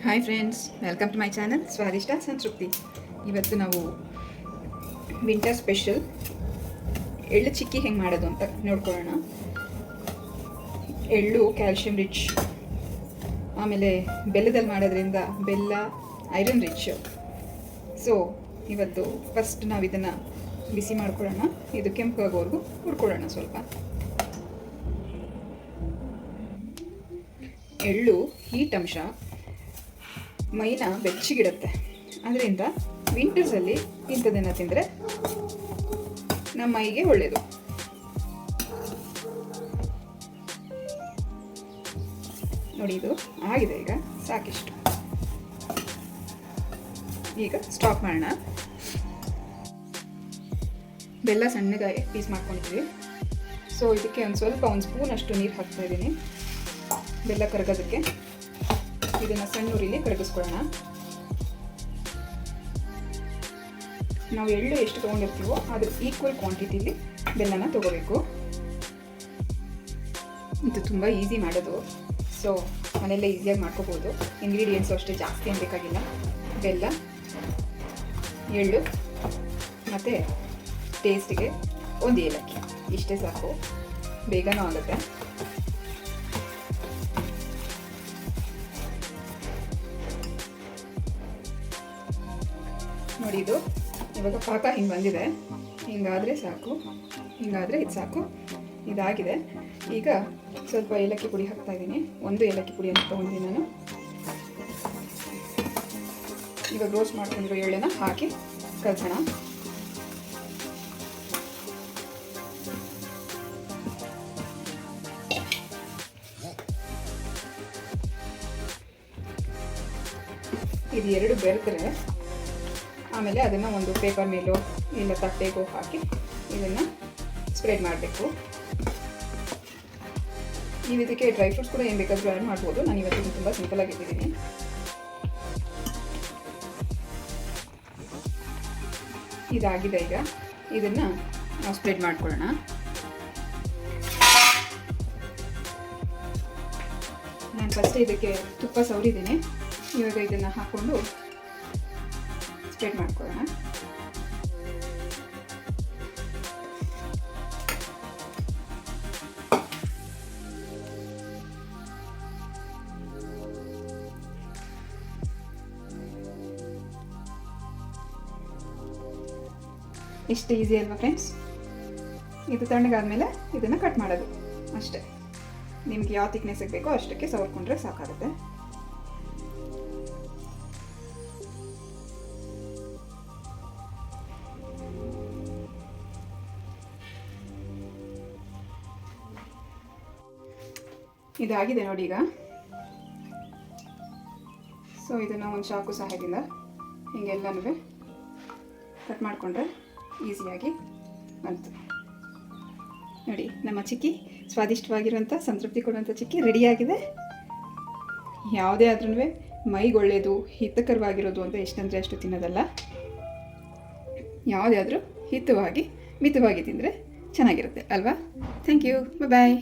Hi friends, welcome to my channel Swadishta Santrupti. ಇವತ್ತು ನಾವು winter special ಎಳ್ಳು ಚಿಕ್ಕಿ ಹೆಂಗೆ ಮಾಡೋದು ಅಂತ ನೋಡ್ಕೊಳ್ಳೋಣ. ಎಳ್ಳು ಕ್ಯಾಲ್ಶಿಯಂ ರಿಚ್, ಆಮೇಲೆ ಬೆಲ್ಲದಲ್ಲಿ ಮಾಡೋದ್ರಿಂದ ಬೆಲ್ಲ ಐರನ್ ರಿಚ್. ಸೊ ಇವತ್ತು ಫಸ್ಟ್ ನಾವು ಇದನ್ನು ಬಿಸಿ ಮಾಡ್ಕೊಳ್ಳೋಣ. ಇದು ಕೆಂಪಾಗೋವರೆಗೂ ಹುರ್ಕೊಳ್ಳೋಣ. ಸ್ವಲ್ಪ ಎಳ್ಳು ಹೀಟ್ ಅಂಶ ಮೈನ ಬೆಚ್ಚಗಿಡುತ್ತೆ. ಅದರಿಂದ ವಿಂಟರ್ಸಲ್ಲಿ ಇಂಥದನ್ನು ತಿಂದರೆ ನಮ್ಮ ಮೈಗೆ ಒಳ್ಳೆಯದು. ನೋಡಿ, ಇದು ಆಗಿದೆ. ಈಗ ಸಾಕಿಷ್ಟು. ಈಗ ಸ್ಟಾಪ್ ಮಾಡೋಣ. ಬೆಲ್ಲ ಸಣ್ಣಗೆ ಪೀಸ್ ಮಾಡ್ಕೊಂಡಿದ್ದೀವಿ. ಸೊ ಇದಕ್ಕೆ ಒಂದು ಸ್ಪೂನ್ ಅಷ್ಟು ನೀರು ಹಾಕ್ತಾ ಇದ್ದೀನಿ, ಬೆಲ್ಲ ಕರಗೋದಕ್ಕೆ. ಇದನ್ನು ಸಣ್ಣ ಉರಿಲಿ ಕರಗಿಸ್ಕೊಳ್ಳೋಣ. ನಾವು ಎಳ್ಳು ಎಷ್ಟು ತೊಗೊಂಡಿರ್ತೀವೋ ಅದ್ರ ಈಕ್ವಲ್ ಕ್ವಾಂಟಿಟಿಲಿ ಬೆಲ್ಲನ ತೊಗೋಬೇಕು. ಇದು ತುಂಬ ಈಸಿ ಮಾಡೋದು. ಸೊ ಮನೆಯಲ್ಲೇ ಈಸಿಯಾಗಿ ಮಾಡ್ಕೋಬೋದು. ಇಂಗ್ರೀಡಿಯೆಂಟ್ಸು ಅಷ್ಟೇ ಜಾಸ್ತಿ ಏನು ಬೇಕಾಗಿಲ್ಲ. ಬೆಲ್ಲ, ಎಳ್ಳು ಮತ್ತು ಟೇಸ್ಟಿಗೆ ಒಂದು ಏಲಕ್ಕಿ, ಇಷ್ಟೇ ಸಾಕು. ಬೇಗನೂ ಆಗುತ್ತೆ. ನೋಡಿ, ಇದು ಇವಾಗ ಪಾಕ ಹಿಂಗೆ ಬಂದಿದೆ. ಹಿಂಗಾದರೆ ಸಾಕು, ಹಿಂಗಾದರೆ ಇದು ಸಾಕು. ಇದಾಗಿದೆ. ಈಗ ಸ್ವಲ್ಪ ಏಲಕ್ಕಿ ಪುಡಿ ಹಾಕ್ತಾ ಇದ್ದೀನಿ. ಒಂದು ಏಲಕ್ಕಿ ಪುಡಿ ಅಂತ ತೊಗೊಂಡಿದ್ದೀನಿ ನಾನು. ಇವಾಗ ರೋಸ್ಟ್ ಮಾಡ್ಕೊಂಡಿರೋ ಎಳ್ಳನ್ನು ಹಾಕಿ ಕಲಸೋಣ. ಇದು ಎರಡು ಬೆರೆತರೆ ಆಮೇಲೆ ಅದನ್ನು ಒಂದು ಪೇಪರ್ ಮೇಲೋ ಇಲ್ಲ ತಟ್ಟೆಗೋ ಹಾಕಿ ಇದನ್ನು ಸ್ಪ್ರೆಡ್ ಮಾಡಬೇಕು. ನೀವು ಇದಕ್ಕೆ ಡ್ರೈ ಫ್ರೂಟ್ಸ್ ಕೂಡ ಏನು ಬೇಕಾದರೂ ಆ್ಯಡ್ ಮಾಡ್ಬೋದು. ನಾನು ಇವತ್ತು ತುಂಬ ಸಿಂಪಲಾಗಿ ಇಟ್ಟಿದ್ದೀನಿ. ಇದಾಗಿದೆ. ಈಗ ಇದನ್ನು ನಾವು ಸ್ಪ್ರೆಡ್ ಮಾಡ್ಕೊಳ್ಳೋಣ. ನಾನು ಫಸ್ಟ್ ಇದಕ್ಕೆ ತುಪ್ಪ ಸವರಿದ್ದೀನಿ. ಇವಾಗ ಇದನ್ನು ಹಾಕ್ಕೊಂಡು ಸ್ಪ್ರೆಡ್ ಮಾಡ್ಕೊಳ್ಳೋಣ. ಇಷ್ಟು ಈಸಿ ಅಲ್ವಾ ಫ್ರೆಂಡ್ಸ್? ಇದು ತಣ್ಣಗಾದ್ಮೇಲೆ ಇದನ್ನು ಕಟ್ ಮಾಡೋದು ಅಷ್ಟೇ. ನಿಮ್ಗೆ ಯಾವ ಥಿಕ್ನೆಸ್ಸಿಗೆ ಬೇಕೋ ಅಷ್ಟಕ್ಕೆ ಸವರ್ಕೊಂಡ್ರೆ ಸಾಕಾಗುತ್ತೆ. ಇದಾಗಿದೆ ನೋಡಿ ಈಗ. ಸೊ ಇದನ್ನು ಒಂದು ಚಾಕು ಸಹಾಯದಿಂದ ಹೀಗೆಲ್ಲನೂ ಕಟ್ ಮಾಡಿಕೊಂಡ್ರೆ ಈಸಿಯಾಗಿ ಬಂತು. ನೋಡಿ, ನಮ್ಮ ಚಿಕ್ಕಿ, ಸ್ವಾದಿಷ್ಟವಾಗಿರುವಂಥ ಸಂತೃಪ್ತಿ ಕೊಡುವಂಥ ಚಿಕ್ಕಿ ರೆಡಿಯಾಗಿದೆ. ಯಾವುದೇ ಆದ್ರೂ ಮೈಗೆ ಒಳ್ಳೆಯದು, ಹಿತಕರವಾಗಿರೋದು ಅಂತ ಎಷ್ಟಂದರೆ ಅಷ್ಟು ತಿನ್ನೋದಲ್ಲ. ಯಾವುದೇ ಆದರೂ ಹಿತವಾಗಿ ಮಿತವಾಗಿ ತಿಂದರೆ ಚೆನ್ನಾಗಿರುತ್ತೆ ಅಲ್ವಾ? Thank you. ಬಾಯ್.